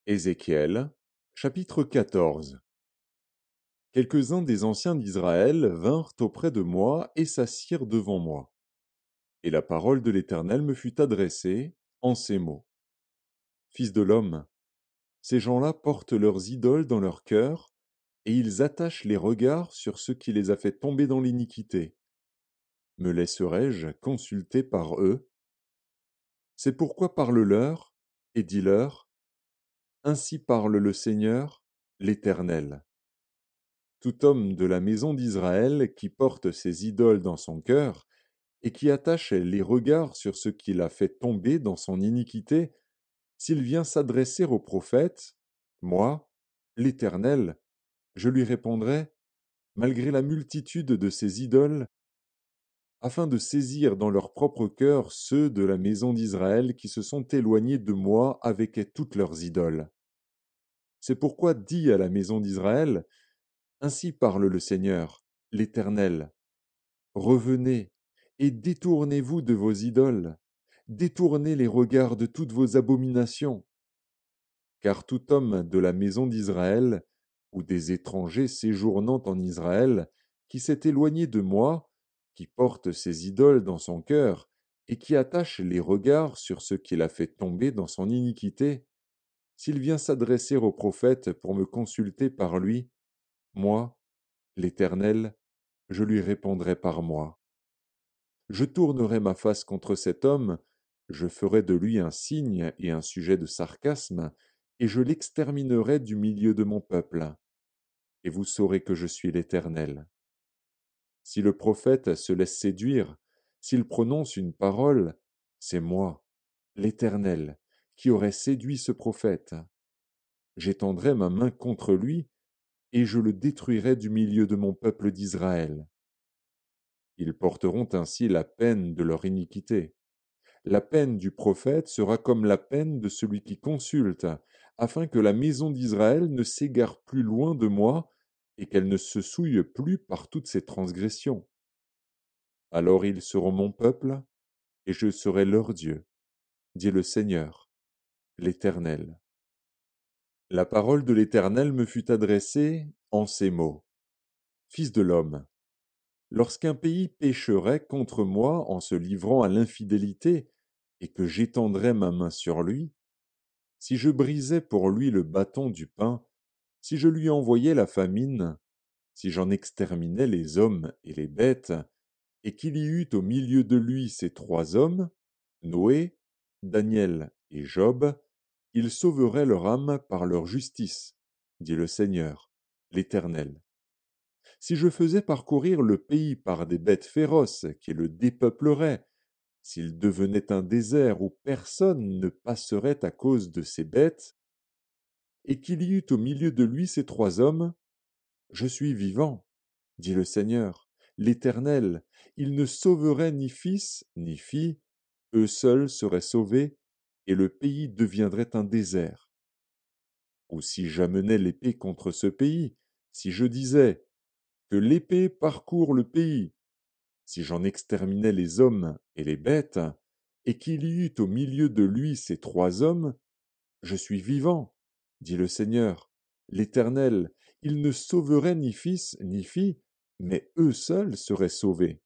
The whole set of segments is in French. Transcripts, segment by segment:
Ézéchiel, chapitre 14. Quelques-uns des anciens d'Israël vinrent auprès de moi et s'assirent devant moi. Et la parole de l'Éternel me fut adressée en ces mots. Fils de l'homme, ces gens-là portent leurs idoles dans leur cœur, et ils attachent les regards sur ce qui les a fait tomber dans l'iniquité. Me laisserai-je consulter par eux? C'est pourquoi parle-leur, et dis-leur, ainsi parle le Seigneur, l'Éternel. Tout homme de la maison d'Israël qui porte ses idoles dans son cœur, et qui attache les regards sur ce qu'il a fait tomber dans son iniquité, s'il vient s'adresser au prophète, moi, l'Éternel, je lui répondrai, malgré la multitude de ses idoles, afin de saisir dans leur propre cœur ceux de la maison d'Israël qui se sont éloignés de moi avec toutes leurs idoles. C'est pourquoi dis à la maison d'Israël, ainsi parle le Seigneur, l'Éternel. Revenez et détournez-vous de vos idoles, détournez les regards de toutes vos abominations. Car tout homme de la maison d'Israël, ou des étrangers séjournant en Israël, qui s'est éloigné de moi, qui porte ses idoles dans son cœur, et qui attache les regards sur ce qu'il a fait tomber dans son iniquité, s'il vient s'adresser au prophète pour me consulter par lui, moi, l'Éternel, je lui répondrai par moi. Je tournerai ma face contre cet homme, je ferai de lui un signe et un sujet de sarcasme, et je l'exterminerai du milieu de mon peuple. Et vous saurez que je suis l'Éternel. Si le prophète se laisse séduire, s'il prononce une parole, c'est moi, l'Éternel, qui aurai séduit ce prophète. J'étendrai ma main contre lui, et je le détruirai du milieu de mon peuple d'Israël. Ils porteront ainsi la peine de leur iniquité. La peine du prophète sera comme la peine de celui qui consulte, afin que la maison d'Israël ne s'égare plus loin de moi, et qu'elle ne se souille plus par toutes ses transgressions. Alors ils seront mon peuple, et je serai leur Dieu, dit le Seigneur, l'Éternel. La parole de l'Éternel me fut adressée en ces mots. Fils de l'homme, lorsqu'un pays pécherait contre moi en se livrant à l'infidélité, et que j'étendrais ma main sur lui, si je brisais pour lui le bâton du pain, si je lui envoyais la famine, si j'en exterminais les hommes et les bêtes, et qu'il y eût au milieu de lui ces trois hommes, Noé, Daniel et Job, ils sauveraient leur âme par leur justice, dit le Seigneur, l'Éternel. Si je faisais parcourir le pays par des bêtes féroces qui le dépeupleraient, s'il devenait un désert où personne ne passerait à cause de ces bêtes, et qu'il y eût au milieu de lui ces trois hommes, je suis vivant, dit le Seigneur, l'Éternel, il ne sauverait ni fils ni fille, eux seuls seraient sauvés, et le pays deviendrait un désert. Ou si j'amenais l'épée contre ce pays, si je disais que l'épée parcourt le pays, si j'en exterminais les hommes et les bêtes, et qu'il y eût au milieu de lui ces trois hommes, je suis vivant, dit le Seigneur, l'Éternel, il ne sauverait ni fils ni fille, mais eux seuls seraient sauvés.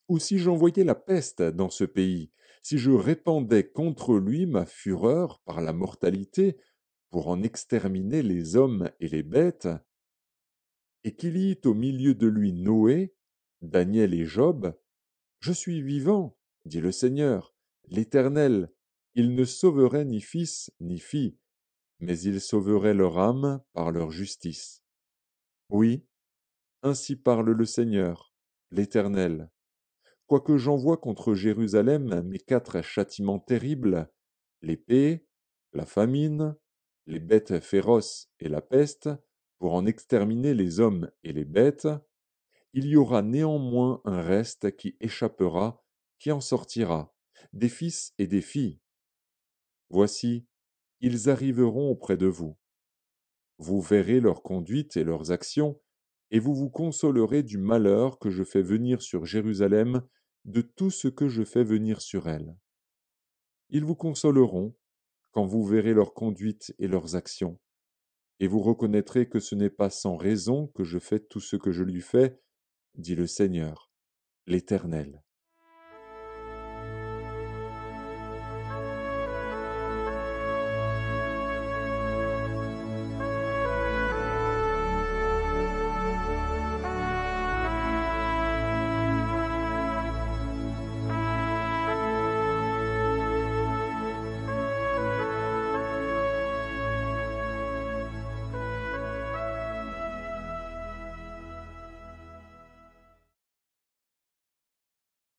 Ou si j'envoyais la peste dans ce pays, si je répandais contre lui ma fureur par la mortalité, pour en exterminer les hommes et les bêtes, et qu'il y eût au milieu de lui Noé, Daniel et Job, je suis vivant, dit le Seigneur, l'Éternel, il ne sauverait ni fils ni fille, mais ils sauveraient leur âme par leur justice. Oui, ainsi parle le Seigneur, l'Éternel. Quoique j'envoie contre Jérusalem mes quatre châtiments terribles, l'épée, la famine, les bêtes féroces et la peste, pour en exterminer les hommes et les bêtes, il y aura néanmoins un reste qui échappera, qui en sortira, des fils et des filles. Voici, ils arriveront auprès de vous. Vous verrez leur conduite et leurs actions, et vous vous consolerez du malheur que je fais venir sur Jérusalem, de tout ce que je fais venir sur elle. Ils vous consoleront, quand vous verrez leur conduite et leurs actions, et vous reconnaîtrez que ce n'est pas sans raison que je fais tout ce que je lui fais, dit le Seigneur, l'Éternel.